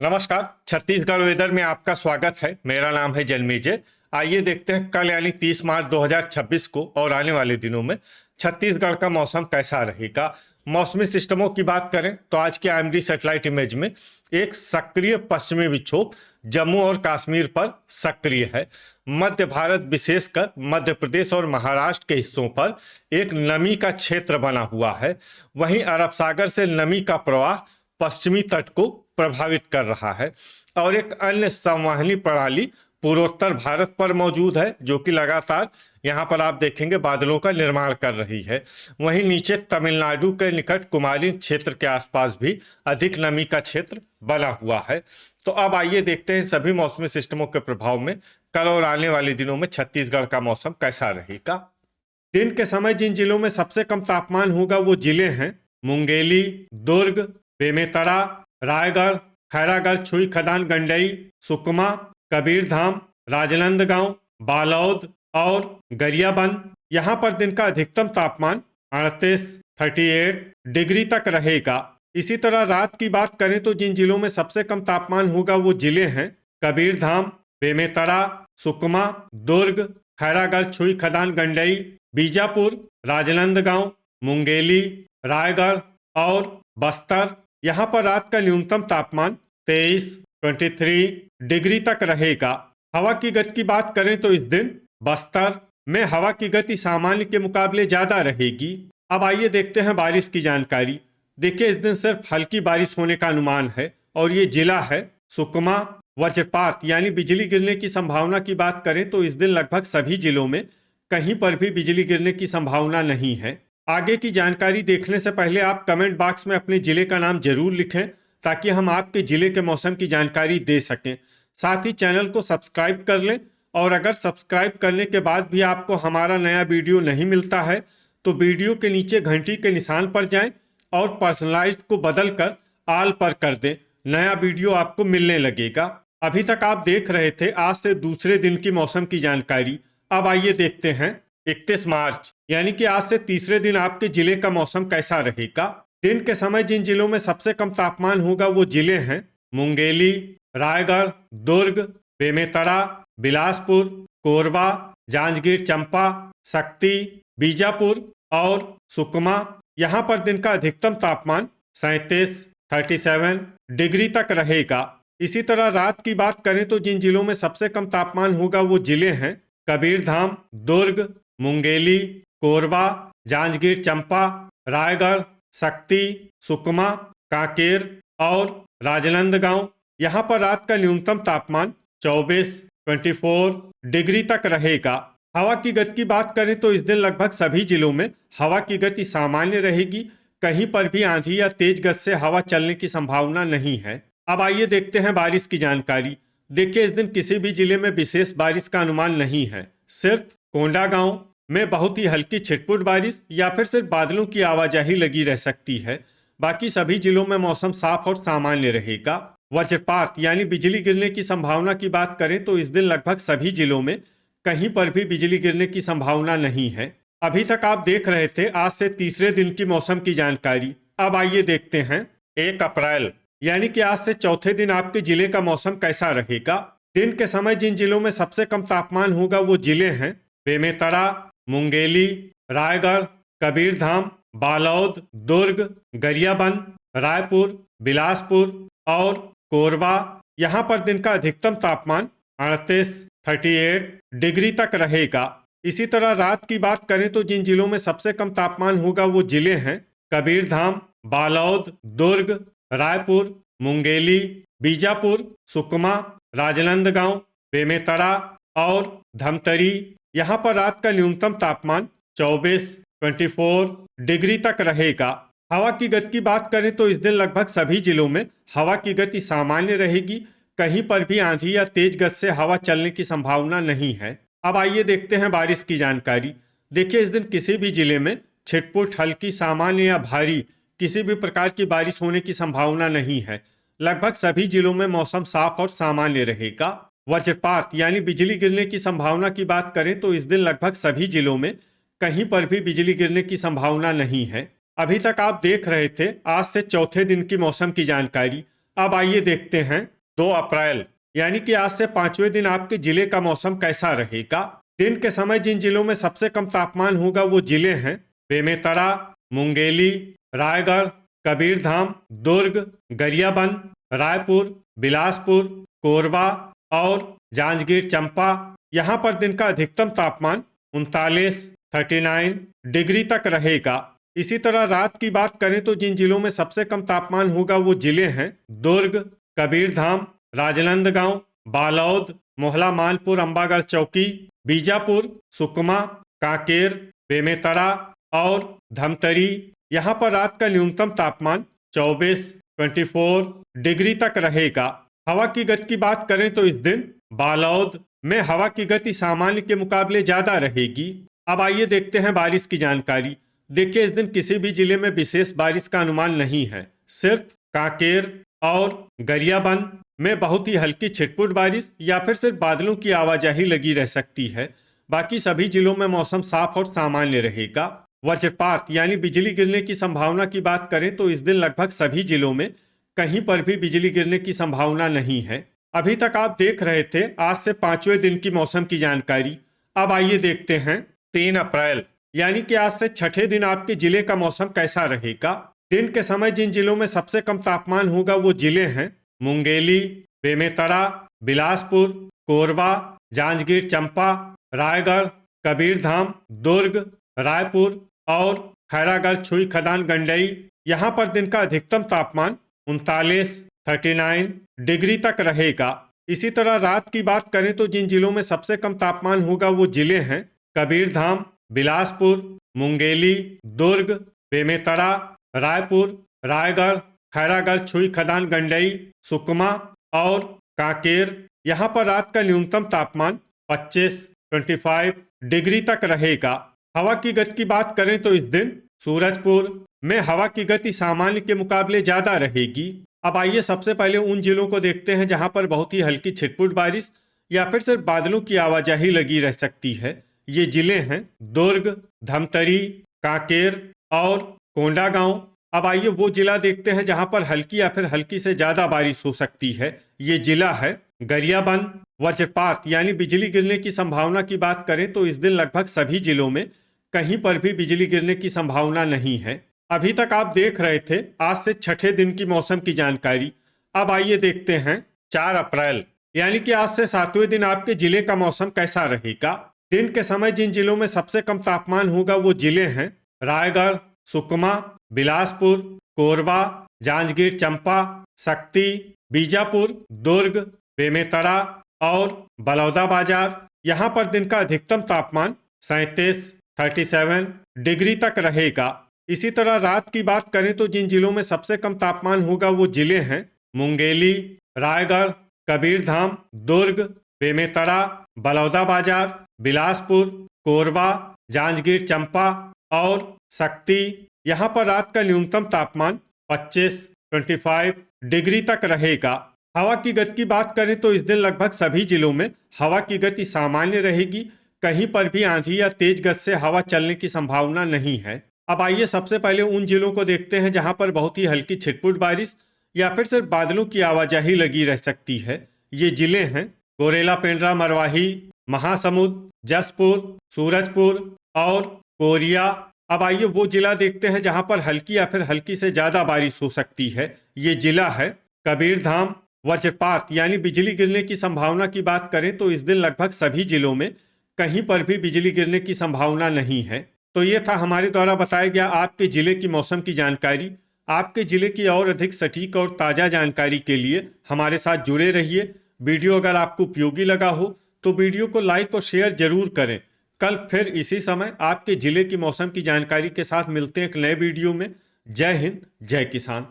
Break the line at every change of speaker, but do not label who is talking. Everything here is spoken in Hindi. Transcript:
नमस्कार। छत्तीसगढ़ वेदर में आपका स्वागत है। मेरा नाम है जन्मेजय। आइए देखते हैं कल यानी 30 मार्च 2026 को और आने वाले दिनों में छत्तीसगढ़ का मौसम कैसा रहेगा। मौसमी सिस्टमों की बात करें तो आज के आईएमडी सैटेलाइट इमेज में एक सक्रिय पश्चिमी विक्षोभ जम्मू और कश्मीर पर सक्रिय है। मध्य भारत विशेषकर मध्य प्रदेश और महाराष्ट्र के हिस्सों पर एक नमी का क्षेत्र बना हुआ है। वहीं अरब सागर से नमी का प्रवाह पश्चिमी तट को प्रभावित कर रहा है और एक अन्य संवहनी प्रणाली पूर्वोत्तर भारत पर मौजूद है जो कि लगातार यहाँ पर आप देखेंगे बादलों का निर्माण कर रही है। वहीं नीचे तमिलनाडु के निकट कुमारिन क्षेत्र के आसपास भी अधिक नमी का क्षेत्र बना हुआ है। तो अब आइए देखते हैं सभी मौसमी सिस्टमों के प्रभाव में कल और आने वाले दिनों में छत्तीसगढ़ का मौसम कैसा रहेगा। दिन के समय जिन जिलों में सबसे कम तापमान होगा वो जिले हैं मुंगेली, दुर्ग, बेमेतरा, रायगढ़, खैरागढ़, छुई खदान, गंडई, सुकमा, कबीरधाम, राजनांदगांव, बालोद और गरियाबंद। यहाँ पर दिन का अधिकतम तापमान 38 डिग्री तक रहेगा। इसी तरह रात की बात करें तो जिन जिलों में सबसे कम तापमान होगा वो जिले हैं कबीरधाम, बेमेतरा, सुकमा, दुर्ग, खैरागढ़, छुई खदान, गंडई, बीजापुर, राजनांदगांव, मुंगेली, रायगढ़ और बस्तर। यहाँ पर रात का न्यूनतम तापमान 23 डिग्री तक रहेगा। हवा की गति की बात करें तो इस दिन बस्तर में हवा की गति सामान्य के मुकाबले ज्यादा रहेगी। अब आइए देखते हैं बारिश की जानकारी। देखिए, इस दिन सिर्फ हल्की बारिश होने का अनुमान है और ये जिला है सुकमा। वज्रपात यानी बिजली गिरने की संभावना की बात करें तो इस दिन लगभग सभी जिलों में कहीं पर भी बिजली गिरने की संभावना नहीं है। आगे की जानकारी देखने से पहले आप कमेंट बॉक्स में अपने जिले का नाम जरूर लिखें ताकि हम आपके जिले के मौसम की जानकारी दे सकें। साथ ही चैनल को सब्सक्राइब कर लें और अगर सब्सक्राइब करने के बाद भी आपको हमारा नया वीडियो नहीं मिलता है तो वीडियो के नीचे घंटी के निशान पर जाएं और पर्सनलाइज्ड को बदलकर ऑल पर कर दें। नया वीडियो आपको मिलने लगेगा। अभी तक आप देख रहे थे आज से दूसरे दिन की मौसम की जानकारी। अब आइए देखते हैं 31 मार्च यानी कि आज से तीसरे दिन आपके जिले का मौसम कैसा रहेगा। दिन के समय जिन जिलों में सबसे कम तापमान होगा वो जिले हैं मुंगेली, रायगढ़, दुर्ग, बेमेतरा, बिलासपुर, कोरबा, जांजगीर चांपा, शक्ति, बीजापुर और सुकमा। यहाँ पर दिन का अधिकतम तापमान 37 डिग्री तक रहेगा। इसी तरह रात की बात करें तो जिन जिलों में सबसे कम तापमान होगा वो जिले हैं कबीरधाम, दुर्ग, मुंगेली, कोरबा, जांजगीर चांपा, रायगढ़, शक्ति, सुकमा, कांकेर और राजनांदगांव। यहाँ पर रात का न्यूनतम तापमान 24 डिग्री तक रहेगा। हवा की गति की बात करें तो इस दिन लगभग सभी जिलों में हवा की गति सामान्य रहेगी। कहीं पर भी आंधी या तेज गति से हवा चलने की संभावना नहीं है। अब आइए देखते हैं बारिश की जानकारी। देखिए, इस दिन किसी भी जिले में विशेष बारिश का अनुमान नहीं है। सिर्फ कोंडागांव में बहुत ही हल्की छिटपुट बारिश या फिर सिर्फ बादलों की आवाजाही लगी रह सकती है। बाकी सभी जिलों में मौसम साफ और सामान्य रहेगा। वज्रपात यानी बिजली गिरने की संभावना की बात करें तो इस दिन लगभग सभी जिलों में कहीं पर भी बिजली गिरने की संभावना नहीं है। अभी तक आप देख रहे थे आज से तीसरे दिन की मौसम की जानकारी। अब आइए देखते हैं 1 अप्रैल यानी कि आज से चौथे दिन आपके जिले का मौसम कैसा रहेगा। दिन के समय जिन जिलों में सबसे कम तापमान होगा वो जिले हैं बेमेतरा, मुंगेली, रायगढ़, कबीरधाम, बालोद, दुर्ग, गरियाबंद, रायपुर, बिलासपुर और कोरबा। यहाँ पर दिन का अधिकतम तापमान 38 डिग्री तक रहेगा। इसी तरह रात की बात करें तो जिन जिलों में सबसे कम तापमान होगा वो जिले हैं कबीरधाम, बालोद, दुर्ग, रायपुर, मुंगेली, बीजापुर, सुकमा, राजनांदगांव, बेमेतरा और धमतरी। यहाँ पर रात का न्यूनतम तापमान 24 डिग्री तक रहेगा। हवा की गति की बात करें तो इस दिन लगभग सभी जिलों में हवा की गति सामान्य रहेगी। कहीं पर भी आंधी या तेज गति से हवा चलने की संभावना नहीं है। अब आइए देखते हैं बारिश की जानकारी। देखिए, इस दिन किसी भी जिले में छिटपुट, हल्की, सामान्य या भारी किसी भी प्रकार की बारिश होने की संभावना नहीं है। लगभग सभी जिलों में मौसम साफ और सामान्य रहेगा। वज्रपात यानी बिजली गिरने की संभावना की बात करें तो इस दिन लगभग सभी जिलों में कहीं पर भी बिजली गिरने की संभावना नहीं है। अभी तक आप देख रहे थे आज से चौथे दिन की मौसम की जानकारी। अब आइए देखते हैं 2 अप्रैल यानी कि आज से 5वें दिन आपके जिले का मौसम कैसा रहेगा। दिन के समय जिन जिलों में सबसे कम तापमान होगा वो जिले हैं बेमेतरा, मुंगेली, रायगढ़, कबीरधाम, दुर्ग, गरियाबंद, रायपुर, बिलासपुर, कोरबा और जांजगीर चंपा। यहाँ पर दिन का अधिकतम तापमान 39 डिग्री तक रहेगा। इसी तरह रात की बात करें तो जिन जिलों में सबसे कम तापमान होगा वो जिले हैं दुर्ग, कबीरधाम, राजनांदगांव, बालोद, मोहला मानपुर, अंबागढ़ चौकी, बीजापुर, सुकमा, कांकेर, बेमेतरा और धमतरी। यहाँ पर रात का न्यूनतम तापमान 24 डिग्री तक रहेगा। हवा की गति की बात करें तो इस दिन बालोद में हवा की गति सामान्य के मुकाबले ज्यादा रहेगी। अब आइए देखते हैं बारिश की जानकारी। देखिए, इस दिन किसी भी जिले में विशेष बारिश का अनुमान नहीं है। सिर्फ कांकेर और गरियाबंद में बहुत ही हल्की छिटपुट बारिश या फिर सिर्फ बादलों की आवाजाही लगी रह सकती है। बाकी सभी जिलों में मौसम साफ और सामान्य रहेगा। वज्रपात यानी बिजली गिरने की संभावना की बात करें तो इस दिन लगभग सभी जिलों में कहीं पर भी बिजली गिरने की संभावना नहीं है। अभी तक आप देख रहे थे आज से 5वें दिन की मौसम की जानकारी। अब आइए देखते हैं 3 अप्रैल यानी कि आज से 6ठे दिन आपके जिले का मौसम कैसा रहेगा। दिन के समय जिन जिलों में सबसे कम तापमान होगा वो जिले हैं मुंगेली, बेमेतरा, बिलासपुर, कोरबा, जांजगीर चंपा, रायगढ़, कबीरधाम, दुर्ग, रायपुर और खैरागढ़ छुई खदान गंडई। यहाँ पर दिन का अधिकतम तापमान 39 डिग्री तक रहेगा। इसी तरह रात की बात करें तो जिन जिलों में सबसे कम तापमान होगा वो जिले हैं कबीरधाम, बिलासपुर, मुंगेली, दुर्ग, बेमेतरा, रायपुर, रायगढ़, खैरागढ़ छुई खदान गंडई, सुकमा और कांकेर। यहाँ पर रात का न्यूनतम तापमान 25 डिग्री तक रहेगा। हवा की गति की बात करें तो इस दिन सूरजपुर में हवा की गति सामान्य के मुकाबले ज्यादा रहेगी। अब आइए सबसे पहले उन जिलों को देखते हैं जहां पर बहुत ही हल्की छिटपुट बारिश या फिर सिर्फ बादलों की आवाजाही लगी रह सकती है। ये जिले हैं दुर्ग, धमतरी, कांकेर और कोंडागांव। अब आइए वो जिला देखते हैं जहां पर हल्की या फिर हल्की से ज्यादा बारिश हो सकती है। ये जिला है गरियाबंद। वज्रपात यानी बिजली गिरने की संभावना की बात करें तो इस दिन लगभग सभी जिलों में कहीं पर भी बिजली गिरने की संभावना नहीं है। अभी तक आप देख रहे थे आज से 6ठे दिन की मौसम की जानकारी। अब आइए देखते हैं 4 अप्रैल यानी कि आज से 7वें दिन आपके जिले का मौसम कैसा रहेगा। दिन के समय जिन जिलों में सबसे कम तापमान होगा वो जिले हैं रायगढ़, सुकमा, बिलासपुर, कोरबा, जांजगीर चंपा, शक्ति, बीजापुर, दुर्ग, बेमेतरा और बलौदाबाजार। यहाँ पर दिन का अधिकतम तापमान 37 डिग्री तक रहेगा। इसी तरह रात की बात करें तो जिन जिलों में सबसे कम तापमान होगा वो जिले हैं मुंगेली, रायगढ़, कबीरधाम, दुर्ग, बेमेतरा, बलौदाबाजार, बिलासपुर, कोरबा, जांजगीर चंपा और शक्ति। यहाँ पर रात का न्यूनतम तापमान 25 डिग्री तक रहेगा। हवा की गति की बात करें तो इस दिन लगभग सभी जिलों में हवा की गति सामान्य रहेगी। कहीं पर भी आंधी या तेज गति से हवा चलने की संभावना नहीं है। अब आइए सबसे पहले उन जिलों को देखते हैं जहां पर बहुत ही हल्की छिटपुट बारिश या फिर सिर्फ बादलों की आवाजाही लगी रह सकती है। ये जिले हैं कोरेला, पेंड्रा, मरवाही, महासमुंद, जसपुर, सूरजपुर और कोरिया। अब आइए वो जिला देखते हैं जहां पर हल्की या फिर हल्की से ज्यादा बारिश हो सकती है। ये जिला है कबीरधाम। वज्रपात यानी बिजली गिरने की संभावना की बात करें तो इस दिन लगभग सभी जिलों में कहीं पर भी बिजली गिरने की संभावना नहीं है। तो ये था हमारे द्वारा बताया गया आपके जिले की मौसम की जानकारी। आपके जिले की और अधिक सटीक और ताज़ा जानकारी के लिए हमारे साथ जुड़े रहिए। वीडियो अगर आपको उपयोगी लगा हो तो वीडियो को लाइक और शेयर जरूर करें। कल फिर इसी समय आपके जिले की मौसम की जानकारी के साथ मिलते हैं एक नए वीडियो में। जय हिंद, जय किसान।